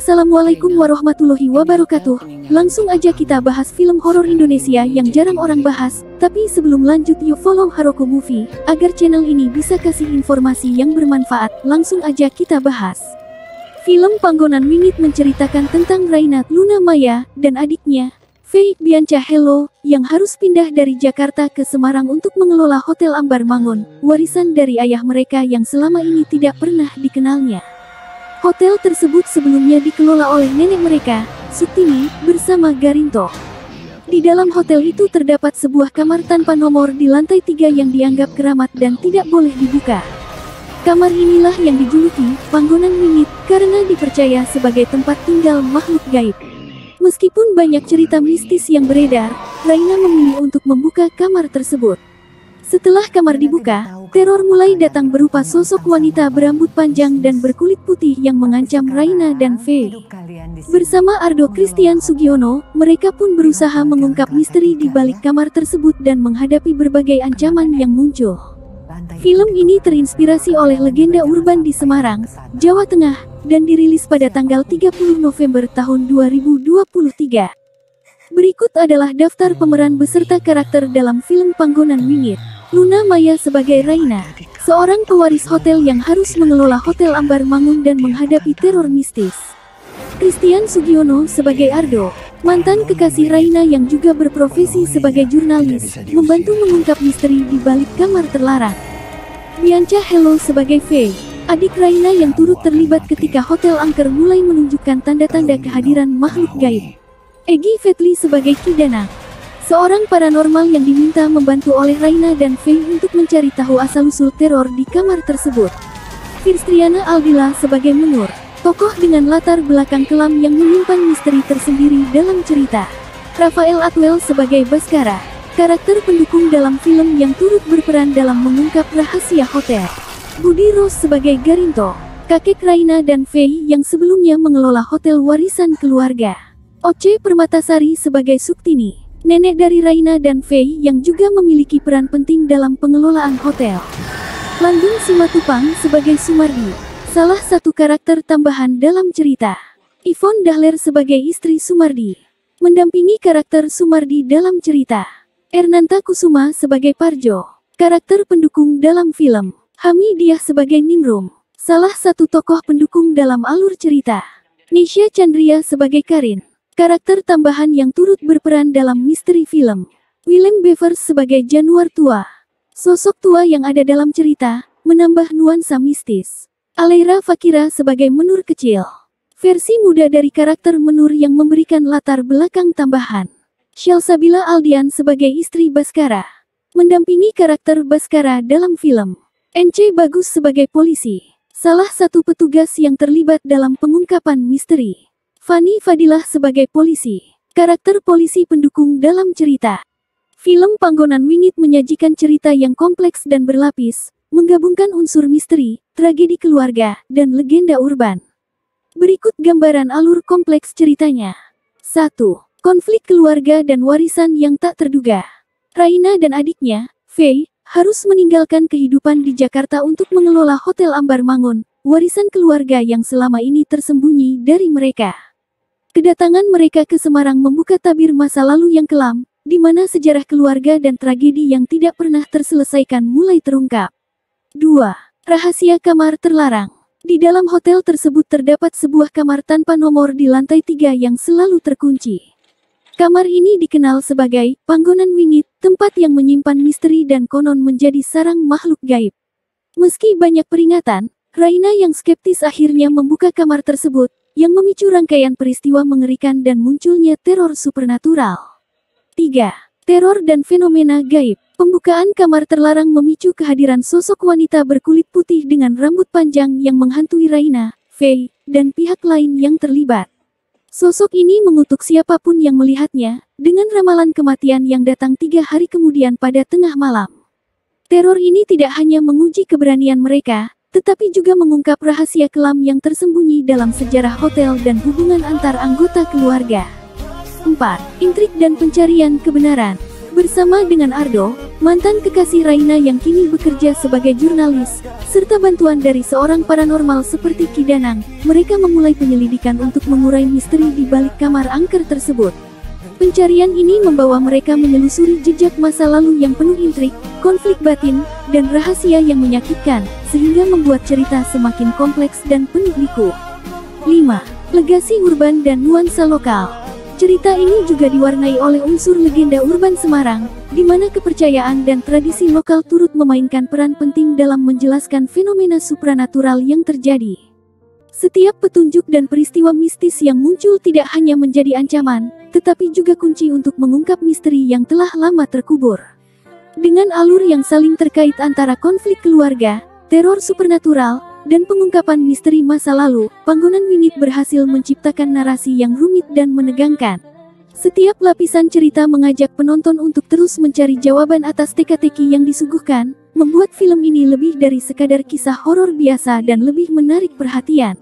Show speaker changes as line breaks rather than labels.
Assalamualaikum warahmatullahi wabarakatuh. Langsung aja kita bahas film horor Indonesia yang jarang orang bahas. Tapi sebelum lanjut, yuk follow Haroko Movie agar channel ini bisa kasih informasi yang bermanfaat. Langsung aja kita bahas. Film Panggonan Wingit menceritakan tentang Raina, Luna Maya, dan adiknya, Faye Bianca Hello, yang harus pindah dari Jakarta ke Semarang untuk mengelola Hotel Ambar Mangun, warisan dari ayah mereka yang selama ini tidak pernah dikenalnya. Hotel tersebut sebelumnya dikelola oleh nenek mereka, Suktini, bersama Garinto. Di dalam hotel itu terdapat sebuah kamar tanpa nomor di lantai 3 yang dianggap keramat dan tidak boleh dibuka. Kamar inilah yang dijuluki Panggonan Wingit karena dipercaya sebagai tempat tinggal makhluk gaib. Meskipun banyak cerita mistis yang beredar, Raina memilih untuk membuka kamar tersebut. Setelah kamar dibuka, teror mulai datang berupa sosok wanita berambut panjang dan berkulit putih yang mengancam Raina dan Faye. Bersama Ardo Christian Sugiono, mereka pun berusaha mengungkap misteri di balik kamar tersebut dan menghadapi berbagai ancaman yang muncul. Film ini terinspirasi oleh legenda urban di Semarang, Jawa Tengah, dan dirilis pada tanggal 30 November tahun 2023. Berikut adalah daftar pemeran beserta karakter dalam film Panggonan Wingit. Luna Maya sebagai Raina, seorang pewaris hotel yang harus mengelola Hotel Ambar Mangun dan menghadapi teror mistis. Christian Sugiono sebagai Ardo, mantan kekasih Raina yang juga berprofesi sebagai jurnalis, membantu mengungkap misteri di balik kamar terlarang. Bianca Hello sebagai Faye, adik Raina yang turut terlibat ketika Hotel Angker mulai menunjukkan tanda-tanda kehadiran makhluk gaib. Egy Fetli sebagai Kidana, seorang paranormal yang diminta membantu oleh Raina dan Faye untuk mencari tahu asal-usul teror di kamar tersebut. Firstriana Aldila sebagai Menur, tokoh dengan latar belakang kelam yang menyimpan misteri tersendiri dalam cerita. Rafael Atwell sebagai Baskara, karakter pendukung dalam film yang turut berperan dalam mengungkap rahasia hotel. Budi Rose sebagai Garinto, kakek Raina dan Faye yang sebelumnya mengelola hotel warisan keluarga. Oce Permatasari sebagai Suktini, nenek dari Raina dan Faye yang juga memiliki peran penting dalam pengelolaan hotel. Landung Simatupang sebagai Sumardi, salah satu karakter tambahan dalam cerita. Yvonne Dahler sebagai istri Sumardi, mendampingi karakter Sumardi dalam cerita. Ernanta Kusuma sebagai Parjo, karakter pendukung dalam film. Hamidiah sebagai Ningrum, salah satu tokoh pendukung dalam alur cerita. Nisha Chandria sebagai Karin, karakter tambahan yang turut berperan dalam misteri film. Willem Bevers sebagai Januar tua, sosok tua yang ada dalam cerita, menambah nuansa mistis. Aleira Fakira sebagai Menur kecil, versi muda dari karakter Menur yang memberikan latar belakang tambahan. Syalsabila Aldian sebagai istri Baskara, mendampingi karakter Baskara dalam film. NC Bagus sebagai polisi, salah satu petugas yang terlibat dalam pengungkapan misteri. Fani Fadilah sebagai polisi, karakter polisi pendukung dalam cerita. Film Panggonan Wingit menyajikan cerita yang kompleks dan berlapis, menggabungkan unsur misteri, tragedi keluarga, dan legenda urban. Berikut gambaran alur kompleks ceritanya. 1. Konflik keluarga dan warisan yang tak terduga. Raina dan adiknya, Faye, harus meninggalkan kehidupan di Jakarta untuk mengelola Hotel Ambar Mangun, warisan keluarga yang selama ini tersembunyi dari mereka. Kedatangan mereka ke Semarang membuka tabir masa lalu yang kelam, di mana sejarah keluarga dan tragedi yang tidak pernah terselesaikan mulai terungkap. 2. Rahasia kamar terlarang. Di dalam hotel tersebut terdapat sebuah kamar tanpa nomor di lantai 3 yang selalu terkunci. Kamar ini dikenal sebagai Panggonan Wingit, tempat yang menyimpan misteri dan konon menjadi sarang makhluk gaib. Meski banyak peringatan, Raina yang skeptis akhirnya membuka kamar tersebut, yang memicu rangkaian peristiwa mengerikan dan munculnya teror supernatural. 3. Teror dan fenomena gaib. Pembukaan kamar terlarang memicu kehadiran sosok wanita berkulit putih dengan rambut panjang yang menghantui Raina, Faye, dan pihak lain yang terlibat. Sosok ini mengutuk siapapun yang melihatnya, dengan ramalan kematian yang datang 3 hari kemudian pada tengah malam. Teror ini tidak hanya menguji keberanian mereka, tetapi juga mengungkap rahasia kelam yang tersembunyi dalam sejarah hotel dan hubungan antar anggota keluarga. 4. Intrik dan pencarian kebenaran. Bersama dengan Ardo, mantan kekasih Raina yang kini bekerja sebagai jurnalis, serta bantuan dari seorang paranormal seperti Ki Danang, mereka memulai penyelidikan untuk mengurai misteri di balik kamar angker tersebut. Pencarian ini membawa mereka menyelusuri jejak masa lalu yang penuh intrik, konflik batin, dan rahasia yang menyakitkan, sehingga membuat cerita semakin kompleks dan penuh liku. 5. Legasi urban dan nuansa lokal. Cerita ini juga diwarnai oleh unsur legenda urban Semarang, di mana kepercayaan dan tradisi lokal turut memainkan peran penting dalam menjelaskan fenomena supranatural yang terjadi. Setiap petunjuk dan peristiwa mistis yang muncul tidak hanya menjadi ancaman, tetapi juga kunci untuk mengungkap misteri yang telah lama terkubur. Dengan alur yang saling terkait antara konflik keluarga, teror supernatural, dan pengungkapan misteri masa lalu, Panggonan Winit berhasil menciptakan narasi yang rumit dan menegangkan. Setiap lapisan cerita mengajak penonton untuk terus mencari jawaban atas teka-teki yang disuguhkan, membuat film ini lebih dari sekadar kisah horor biasa dan lebih menarik perhatian.